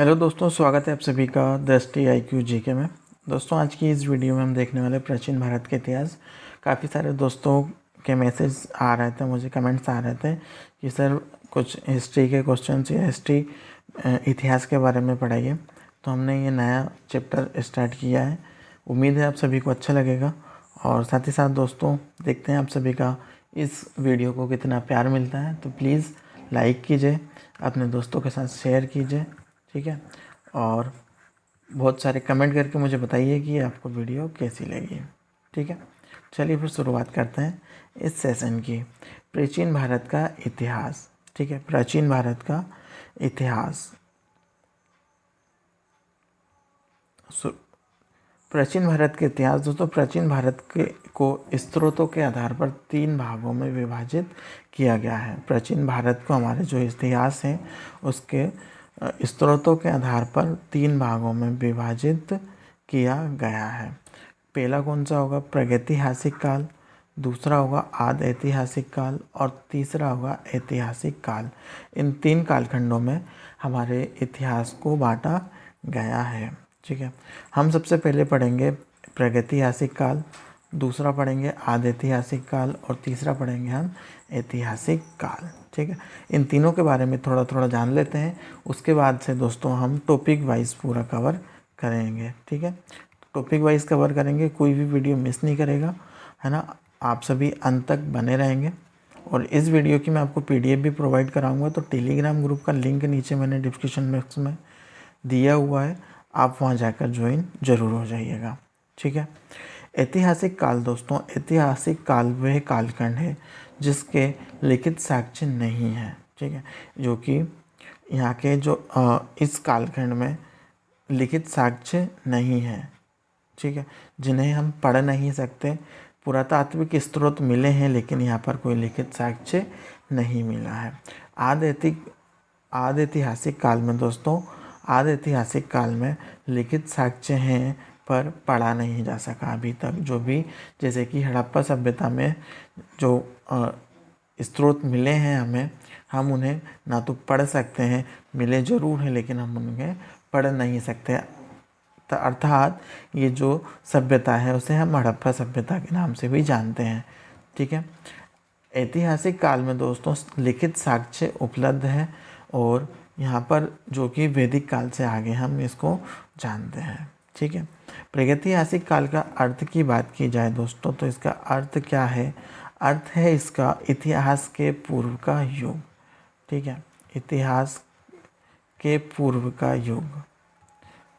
Hello दोस्तों, स्वागत है आप सभी का दृष्टि IQ जीके में। दोस्तों, आज की इस वीडियो में हम देखने वाले प्राचीन भारत के इतिहास। काफ़ी सारे दोस्तों के मैसेज आ रहे थे, मुझे कमेंट्स आ रहे थे कि सर कुछ हिस्ट्री के क्वेश्चंस या हिस्ट्री इतिहास के बारे में पढ़ाइए। तो हमने ये नया चैप्टर स्टार्ट किया है। उम्मीद है आप सभी को अच्छा लगेगा। और साथ ही साथ दोस्तों, देखते हैं आप सभी का इस वीडियो को कितना प्यार मिलता है। तो प्लीज़ लाइक कीजिए, अपने दोस्तों के साथ शेयर कीजिए, ठीक है। और बहुत सारे कमेंट करके मुझे बताइए कि आपको वीडियो कैसी लगी, ठीक है। चलिए फिर शुरुआत करते हैं इस सेशन की। प्राचीन भारत का इतिहास, ठीक है। प्राचीन भारत का इतिहास। प्राचीन भारत के इतिहास दोस्तों, प्राचीन भारत के को स्रोतों के आधार पर 3 भागों में विभाजित किया गया है। प्राचीन भारत को हमारे जो इतिहास है उसके स्रोतों के आधार पर 3 भागों में विभाजित किया गया है। पहला कौन सा होगा? प्रागैतिहासिक काल, दूसरा होगा आदि ऐतिहासिक काल और तीसरा होगा ऐतिहासिक काल। इन 3 कालखंडों में हमारे इतिहास को बांटा गया है, ठीक है। हम सबसे पहले पढ़ेंगे प्रागैतिहासिक काल, दूसरा पढ़ेंगे आदि ऐतिहासिक काल और तीसरा पढ़ेंगे हम ऐतिहासिक काल, ठीक है। इन तीनों के बारे में थोड़ा थोड़ा जान लेते हैं। उसके बाद से दोस्तों हम टॉपिक वाइज पूरा कवर करेंगे, ठीक है। टॉपिक वाइज कवर करेंगे, कोई भी वीडियो मिस नहीं करेगा, है ना। आप सभी अंत तक बने रहेंगे। और इस वीडियो की मैं आपको PDF भी प्रोवाइड कराऊंगा। तो टेलीग्राम ग्रुप का लिंक नीचे मैंने डिस्क्रिप्शन बॉक्स में दिया हुआ है, आप वहाँ जाकर ज्वाइन जरूर हो जाइएगा, ठीक है। ऐतिहासिक काल दोस्तों, ऐतिहासिक काल वह कालखंड है जिसके लिखित साक्ष्य नहीं है, ठीक है। जो कि यहाँ के जो इस कालखंड में लिखित साक्ष्य नहीं है, ठीक है, जिन्हें हम पढ़ नहीं सकते। पुरातात्विक स्रोत मिले हैं लेकिन यहाँ पर कोई लिखित साक्ष्य नहीं मिला है। आदि ऐतिहासिक काल में दोस्तों, आदि ऐतिहासिक काल में लिखित साक्ष्य हैं पर पढ़ा नहीं जा सका अभी तक। जो भी जैसे कि हड़प्पा सभ्यता में जो स्रोत मिले हैं हमें, हम उन्हें ना तो पढ़ सकते हैं, मिले ज़रूर हैं लेकिन हम उन्हें पढ़ नहीं सकते। अर्थात ये जो सभ्यता है उसे हम हड़प्पा सभ्यता के नाम से भी जानते हैं, ठीक है। ऐतिहासिक काल में दोस्तों लिखित साक्ष्य उपलब्ध है और यहाँ पर जो कि वैदिक काल से आगे हम इसको जानते हैं, ठीक है। प्रागैतिहासिक काल का अर्थ की बात की जाए दोस्तों, तो इसका अर्थ क्या है? अर्थ है इसका इतिहास के पूर्व का युग, ठीक है। इतिहास के पूर्व का युग,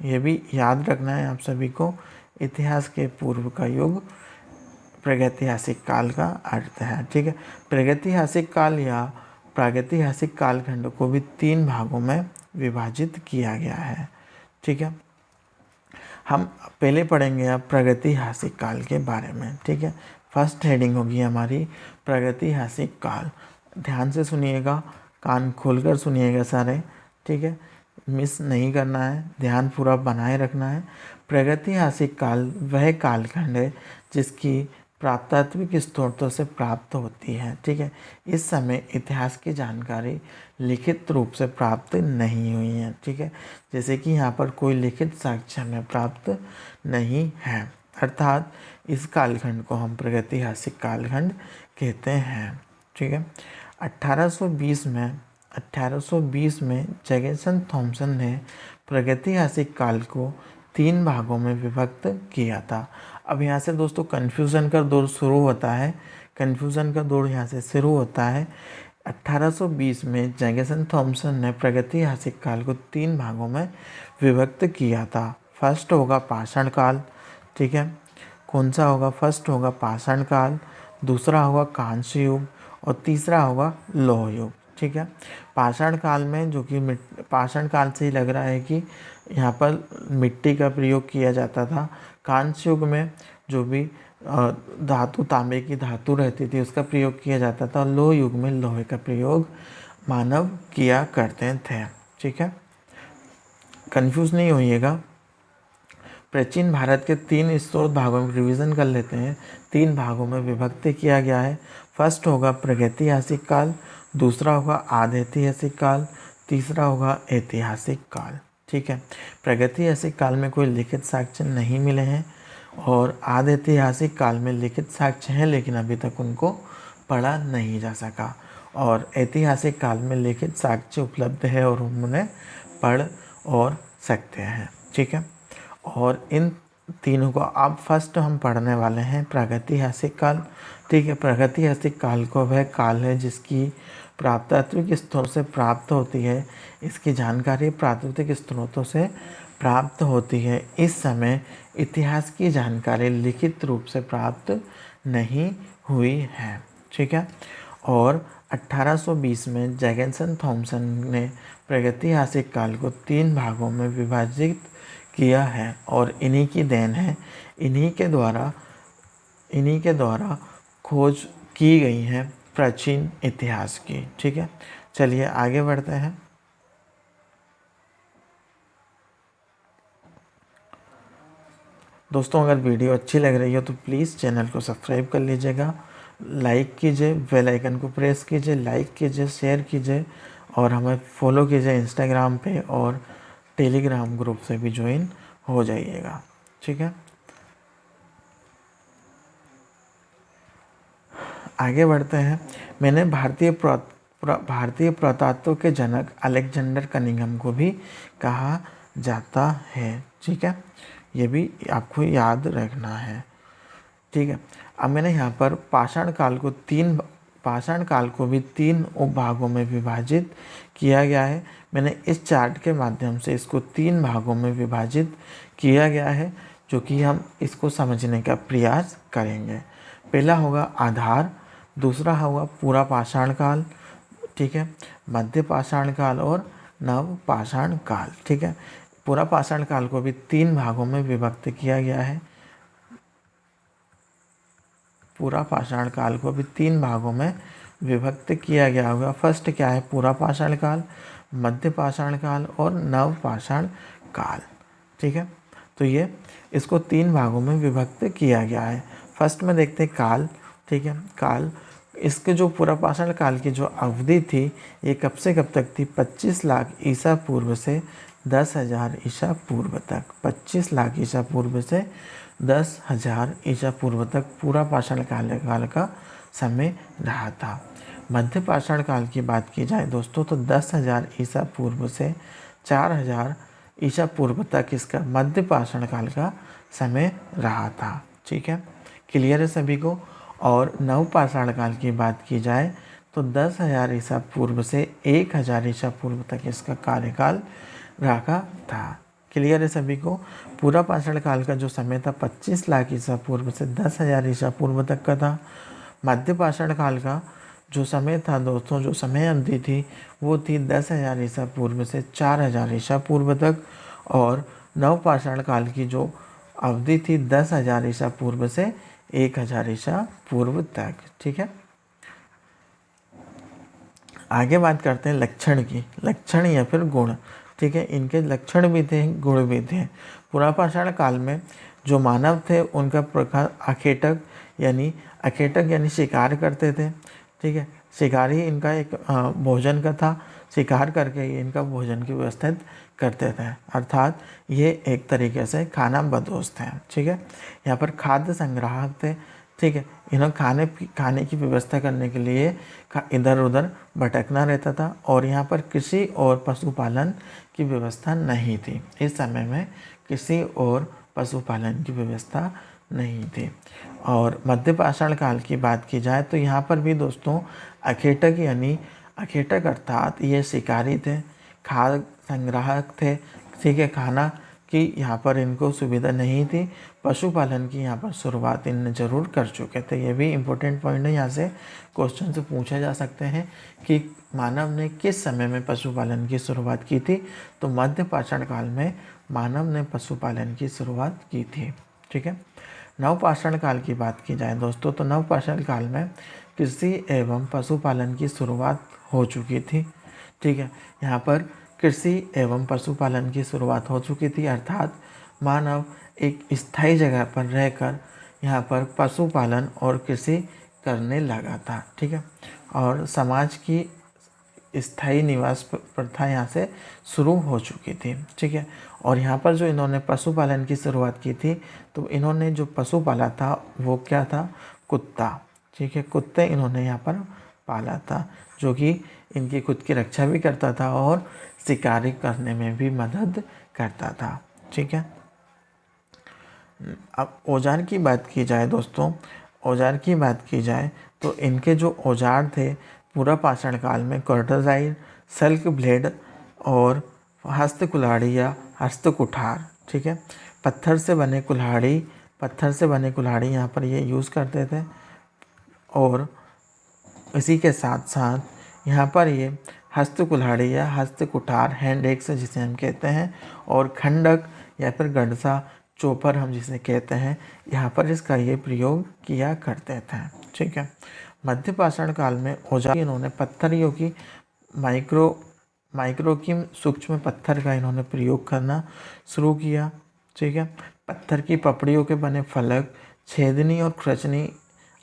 ये भी याद रखना है आप सभी को। इतिहास के पूर्व का युग प्रागैतिहासिक काल का अर्थ है, ठीक है। प्रागैतिहासिक काल या प्रागैतिहासिक कालखंड को भी 3 भागों में विभाजित किया गया है, ठीक है। हम पहले पढ़ेंगे अब प्रागैतिहासिक काल के बारे में, ठीक है। फर्स्ट हेडिंग होगी हमारी प्रागैतिहासिक काल। ध्यान से सुनिएगा, कान खोलकर सुनिएगा सारे, ठीक है। मिस नहीं करना है, ध्यान पूरा बनाए रखना है। प्रागैतिहासिक काल वह कालखंड है जिसकी प्रातात्विक स्रोतों से प्राप्त होती है, ठीक है। इस समय इतिहास की जानकारी लिखित रूप से प्राप्त नहीं हुई है, ठीक है। जैसे कि यहाँ पर कोई लिखित साक्ष्य हमें प्राप्त नहीं है, अर्थात इस कालखंड को हम प्रागैतिहासिक कालखंड कहते हैं, ठीक है। 1820 में जैगसन थॉमसन ने प्रागैतिहासिक काल को 3 भागों में विभक्त किया था। अब यहाँ से दोस्तों कन्फ्यूज़न का दौर शुरू होता है। कन्फ्यूज़न का दौर यहाँ से शुरू होता है। 1820 में जैगसन थॉमसन ने प्रागैतिहासिक काल को 3 भागों में विभक्त किया था। फर्स्ट होगा पाषाण काल, ठीक है। कौन सा होगा? फर्स्ट होगा पाषाण काल, दूसरा होगा कांस्य युग और तीसरा होगा लौह युग, ठीक है। पाषाण काल में जो कि पाषाण काल से ही लग रहा है कि यहाँ पर मिट्टी का प्रयोग किया जाता था। कांस्य युग में जो भी धातु, तांबे की धातु रहती थी उसका प्रयोग किया जाता था। और लौह युग में लोहे का प्रयोग मानव किया करते थे, ठीक है। कंफ्यूज नहीं होइएगा। प्राचीन भारत के 3 स्रोत भागों में रिवीजन कर लेते हैं। 3 भागों में विभक्त किया गया है। फर्स्ट होगा प्रागैतिहासिक काल, दूसरा होगा आदि ऐतिहासिक काल, तीसरा होगा ऐतिहासिक काल, ठीक है। प्रागैतिहासिक काल में कोई लिखित साक्ष्य नहीं मिले हैं और आदि ऐतिहासिक काल में लिखित साक्ष्य हैं, लेकिन अभी तक उनको पढ़ा नहीं जा सका। और ऐतिहासिक काल में लिखित साक्ष्य उपलब्ध है और हम उन्हें पढ़ और सकते हैं। ठीक है। और इन तीनों को अब फर्स्ट हम पढ़ने वाले हैं प्रागैतिहासिक काल। ठीक है। प्रागैतिहासिक काल को वह काल है जिसकी प्रातात्विक स्रोतों से प्राप्त होती है। इसकी जानकारी प्राकृतिक स्रोतों से प्राप्त होती है। इस समय इतिहास की जानकारी लिखित रूप से प्राप्त नहीं हुई है। ठीक है। और 1820 में जैगसन थॉमसन ने प्रागैतिहासिक काल को 3 भागों में विभाजित किया है और इन्हीं की देन है। इन्हीं के द्वारा खोज की गई है प्राचीन इतिहास की। ठीक है। चलिए आगे बढ़ते हैं। दोस्तों, अगर वीडियो अच्छी लग रही हो तो प्लीज़ चैनल को सब्सक्राइब कर लीजिएगा, लाइक कीजिए, बेल आइकन को प्रेस कीजिए, लाइक कीजिए, शेयर कीजिए और हमें फॉलो कीजिए इंस्टाग्राम पे और टेलीग्राम ग्रुप से भी ज्वाइन हो जाइएगा। ठीक है। आगे बढ़ते हैं। मैंने भारतीय पुरातत्व के जनक अलेक्जेंडर कनिंघम को भी कहा जाता है। ठीक है। ये भी आपको याद रखना है। ठीक है। अब मैंने यहाँ पर पाषाण काल को भी 3 उपभागों में विभाजित किया गया है। मैंने इस चार्ट के माध्यम से इसको 3 भागों में विभाजित किया गया है, जो कि हम इसको समझने का प्रयास करेंगे। पहला होगा आधार, दूसरा होगा पूरा पाषाण काल, ठीक है, मध्य पाषाण काल और नव पाषाण काल। ठीक है। पूरा पाषाण काल को भी 3 भागों में विभक्त किया गया है। पूरा पाषाण काल को भी 3 भागों में विभक्त किया गया होगा। फर्स्ट क्या है? पूरा पाषाण काल, मध्य पाषाण काल और नव पाषाण काल। ठीक है। तो ये इसको 3 भागों में विभक्त किया गया है। फर्स्ट में देखते हैं काल। ठीक है। काल, इसके जो पूरा पाषाण काल की जो अवधि थी, ये कब से कब तक थी? 25 लाख ईसा पूर्व से 10,000 ईसा पूर्व तक। 25 लाख ईसा पूर्व से 10,000 ईसा पूर्व तक पूरा पाषाण काल का समय रहा था। मध्य पाषाण काल की बात की जाए दोस्तों, तो 10,000 ईसा पूर्व से 4,000 ईसा पूर्व तक इसका मध्य पाषाण काल का समय रहा था। ठीक है। क्लियर है सभी को? और नव पाषाण काल की बात की जाए तो 10,000 ईसा पूर्व से 1,000 ईसा पूर्व तक इसका कार्यकाल रहा था। क्लियर है सभी को? पूरा पाषाण काल का जो समय था 25 लाख ईसा पूर्व से 10,000 ईसा पूर्व तक का था। मध्य पाषाण काल का जो समय था दोस्तों, जो समय अवधि थी, वो थी 10,000 ईसा पूर्व से 4,000 ईसा पूर्व तक। और नव पाषाण काल की जो अवधि थी 10,000 ईसा पूर्व से 1,000 ईसा पूर्व तक। ठीक है। आगे बात करते हैं लक्षण की। लक्षण या फिर गुण। ठीक है। इनके लक्षण भी थे, गुण भी थे। पूरा पाषाण काल में जो मानव थे उनका प्रकार अखेटक यानी शिकार करते थे। ठीक है। शिकार ही इनका एक भोजन का था। शिकार करके ही इनका भोजन की व्यवस्था करते थे, अर्थात ये एक तरीके से खाना बदोश थे। ठीक है। यहाँ पर खाद्य संग्राहक थे। ठीक है। इन्हें खाने की व्यवस्था करने के लिए इधर उधर भटकना रहता था और यहाँ पर कृषि और पशुपालन की व्यवस्था नहीं थी। इस समय में कृषि और पशुपालन की व्यवस्था नहीं थी। और मध्य पाषाण काल की बात की जाए तो यहाँ पर भी दोस्तों अखेटक अर्थात ये शिकारी थे, खाद्य संग्राहक थे। ठीक है। खाना की यहाँ पर इनको सुविधा नहीं थी। पशुपालन की यहाँ पर शुरुआत इनने ज़रूर कर चुके थे। ये भी इम्पोर्टेंट पॉइंट है, यहाँ से क्वेश्चन से पूछे जा सकते हैं कि मानव ने किस समय में पशुपालन की शुरुआत की थी। तो मध्य पाषाण काल में मानव ने पशुपालन की शुरुआत की थी। ठीक है। नव पाषाण काल की बात की जाए दोस्तों, तो नव पाषाण काल में कृषि एवं पशुपालन की शुरुआत हो चुकी थी। ठीक है। यहाँ पर कृषि एवं पशुपालन की शुरुआत हो चुकी थी, अर्थात मानव एक स्थायी जगह पर रहकर यहाँ पर पशुपालन और कृषि करने लगा था। ठीक है। और समाज की स्थायी निवास प्रथा यहाँ से शुरू हो चुकी थी। ठीक है, और यहाँ पर जो इन्होंने पशुपालन की शुरुआत की थी, तो इन्होंने जो पशु पाला था वो क्या था, कुत्ता। ठीक है, कुत्ते इन्होंने यहाँ पर पाला था, जो कि इनकी खुद की रक्षा भी करता था और शिकारी करने में भी मदद करता था। ठीक है, अब औजार की बात की जाए दोस्तों, औजार की बात की जाए तो इनके जो औजार थे पूरा पाषाण काल में कर्टजाइर, सल्क ब्लेड और हस्त कुल्हाड़ी या हस्त कुठार। ठीक है, पत्थर से बने कुल्हाड़ी यहाँ पर ये यूज़ करते थे, और इसी के साथ साथ यहाँ पर ये हस्त कुल्हाड़ी या हस्त कुठार, हैंड एक्स जिसे हम कहते हैं, और खंडक या फिर गडसा, चोपर हम जिसे कहते हैं, यहाँ पर इसका ये प्रयोग किया करते थे। ठीक है, मध्य पाषाण काल में औजार इन्होंने पत्थरियों की माइक्रो की सूक्ष्म पत्थर का इन्होंने प्रयोग करना शुरू किया। ठीक है, पत्थर की पपड़ियों के बने फलक, छेदनी और खरचनी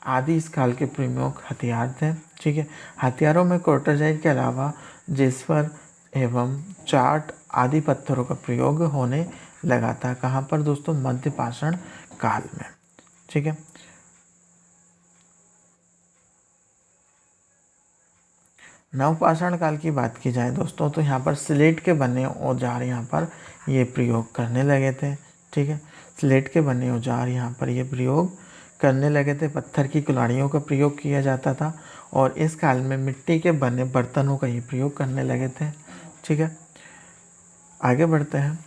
आदि इस काल के प्रमुख हथियार थे। ठीक है, हथियारों में कोर्टाजाइट के अलावा जेस्पर एवं चाट आदि पत्थरों का प्रयोग होने लगा था। कहाँ पर दोस्तों, मध्य पाषाण काल में। ठीक है, नवपाषाण काल की बात की जाए दोस्तों, तो यहाँ पर स्लेट के बने औजार यहाँ पर ये प्रयोग करने लगे थे। ठीक है, स्लेट के बने औजार यहाँ पर ये प्रयोग करने लगे थे, पत्थर की कुल्हाड़ियों का प्रयोग किया जाता था, और इस काल में मिट्टी के बने बर्तनों का ये प्रयोग करने लगे थे। ठीक है, आगे बढ़ते हैं।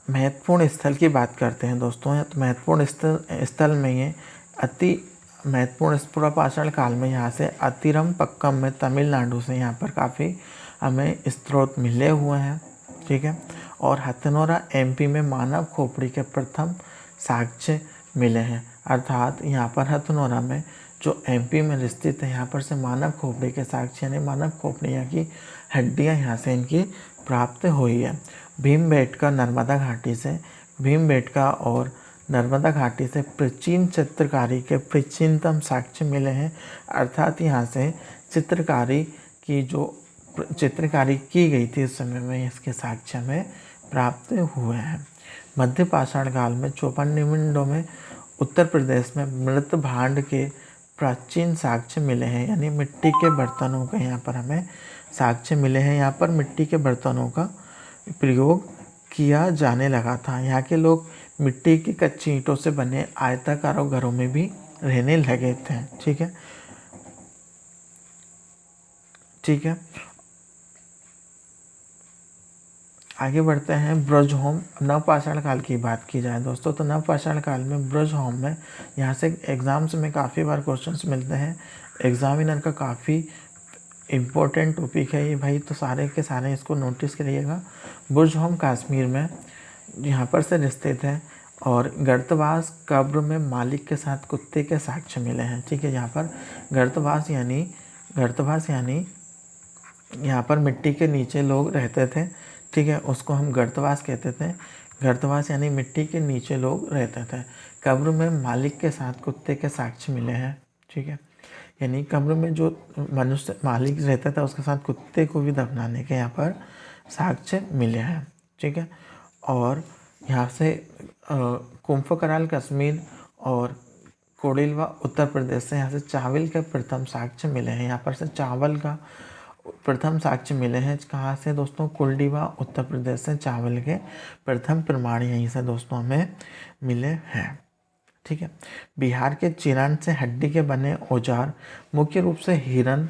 महत्वपूर्ण स्थल की बात करते हैं दोस्तों, तो महत्वपूर्ण स्थल में ये अति महत्वपूर्ण पूरा पाषाण काल में यहाँ से अतिरम पक्कम में तमिलनाडु से यहाँ पर काफ़ी हमें स्रोत मिले हुए हैं। ठीक है, और हथनोरा एमपी में मानव खोपड़ी के प्रथम साक्ष्य मिले हैं, अर्थात यहाँ पर हथनोरा में जो एमपी में स्थित है, यहाँ पर से मानव खोपड़ी के साक्ष्य यानी मानव खोपड़ियाँ की हड्डियाँ यहाँ से इनकी प्राप्त हुई है। भीमबेटका और नर्मदा घाटी से प्राचीन चित्रकारी के प्राचीनतम साक्ष्य मिले हैं, अर्थात यहाँ से चित्रकारी की गई थी उस समय में इसके साक्ष्य में प्राप्त हुए हैं। मध्य पाषाण काल में चौपनिमुंडों में उत्तर प्रदेश में मृत भांड के प्राचीन साक्ष्य मिले हैं, यानी मिट्टी के बर्तनों का यहाँ पर हमें साक्ष्य मिले हैं। यहाँ पर मिट्टी के बर्तनों का प्रयोग किया जाने लगा था। यहाँ के लोग मिट्टी की कच्ची ईंटों से बने आयताकार घरों में भी रहने लगे थे। ठीक है, ठीक है, आगे बढ़ते हैं। ब्रजहोम, नवपाषाण काल की बात की जाए दोस्तों, तो नवपाषाण काल में ब्रजहोम में यहाँ से एग्ज़ाम्स में काफ़ी बार क्वेश्चंस मिलते हैं, एग्जामिनर का काफ़ी इम्पोर्टेंट टॉपिक है ये भाई, तो सारे के सारे इसको नोटिस करिएगा। ब्रजहोम कश्मीर में यहाँ पर से स्थित है, और गर्तवास कब्र में मालिक के साथ कुत्ते के साक्ष्य मिले हैं। ठीक है, यहाँ पर गर्तवास यानी यहाँ पर मिट्टी के नीचे लोग रहते थे। ठीक है, उसको हम गर्तवास कहते थे। गर्तवास यानी मिट्टी के नीचे लोग रहते थे। कब्र में मालिक के साथ कुत्ते के साक्ष्य मिले हैं। ठीक है, यानी कब्र में जो मनुष्य मालिक रहता था उसके साथ कुत्ते को भी दफनाने के यहाँ पर साक्ष्य मिले हैं। ठीक है, और यहाँ से कुंभकराल कश्मीर और कोडिलवा उत्तर प्रदेश से यहाँ से चावल के प्रथम साक्ष्य मिले हैं। यहाँ पर से चावल का प्रथम साक्ष्य मिले हैं। कहाँ से दोस्तों, कुलडीवा उत्तर प्रदेश से चावल के प्रथम प्रमाण यहीं से दोस्तों हमें मिले हैं। ठीक है, बिहार के चिरान से हड्डी के बने औजार, मुख्य रूप से हिरन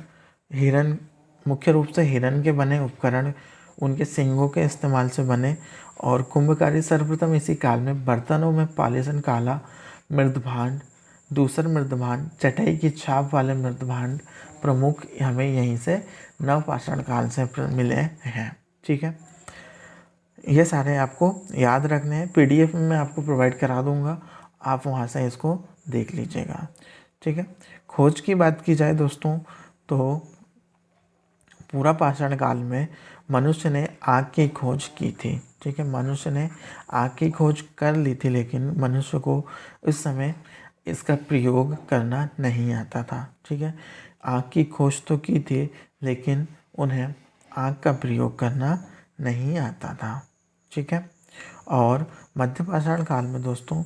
के बने उपकरण, उनके सींगों के इस्तेमाल से बने, और कुंभकारी सर्वप्रथम इसी काल में बर्तनों में पॉलिशन काला मृदभांड, दूसर मृदभांड, चटाई की छाप वाले मृदभांड प्रमुख हमें यहीं से नवपाषाण काल से मिले हैं। ठीक है, ये सारे आपको याद रखने हैं, पीडीएफ में मैं आपको प्रोवाइड करा दूंगा, आप वहाँ से इसको देख लीजिएगा। ठीक है, खोज की बात की जाए दोस्तों, तो पूरा पाषाण काल में मनुष्य ने आग की खोज की थी। ठीक है, मनुष्य ने आग की खोज कर ली थी, लेकिन मनुष्य को इस समय इसका प्रयोग करना नहीं आता था। ठीक है, आग की खोज तो की थी लेकिन उन्हें आग का प्रयोग करना नहीं आता था। ठीक है, और मध्यपाषाण काल में दोस्तों,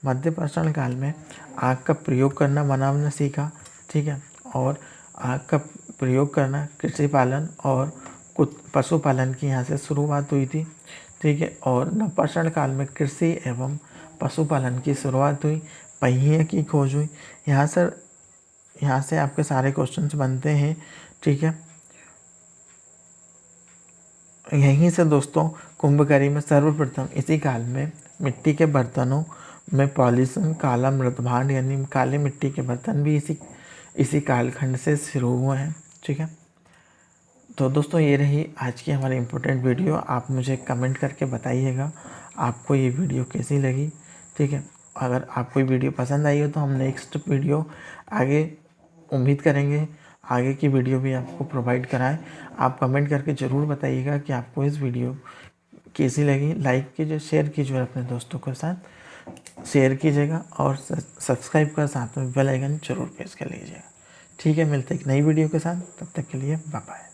मध्यपाषाण काल में आग का प्रयोग करना मानव ने सीखा। ठीक है, और आग का प्रयोग करना कृषि पालन और कुछ पशुपालन की यहाँ से शुरुआत हुई थी। ठीक है, और नवपाषाण काल में कृषि एवं पशुपालन की शुरुआत हुई, पहिए की खोज हुई। यहाँ से आपके सारे क्वेश्चंस बनते हैं। ठीक है, यहीं से दोस्तों कुंभकरी में सर्वप्रथम इसी काल में मिट्टी के बर्तनों में पॉलिशन, काला मृतभांड यानी काली मिट्टी के बर्तन भी इसी कालखंड से शुरू हुए हैं। ठीक है, तो दोस्तों ये रही आज की हमारी इम्पोर्टेंट वीडियो। आप मुझे कमेंट करके बताइएगा आपको ये वीडियो कैसी लगी। ठीक है, अगर आपको ये वीडियो पसंद आई हो तो हम नेक्स्ट वीडियो आगे उम्मीद करेंगे आगे की वीडियो भी आपको प्रोवाइड कराएं। आप कमेंट करके ज़रूर बताइएगा कि आपको इस वीडियो कैसी लगी। लाइक कीजिए, शेयर कीजिए, अपने दोस्तों के साथ शेयर कीजिएगा और सब्सक्राइब कर साथ में बेल आइकन जरूर प्रेस कर लीजिएगा। ठीक है, मिलते हैं एक नई वीडियो के साथ, तब तक के लिए बाय बाय।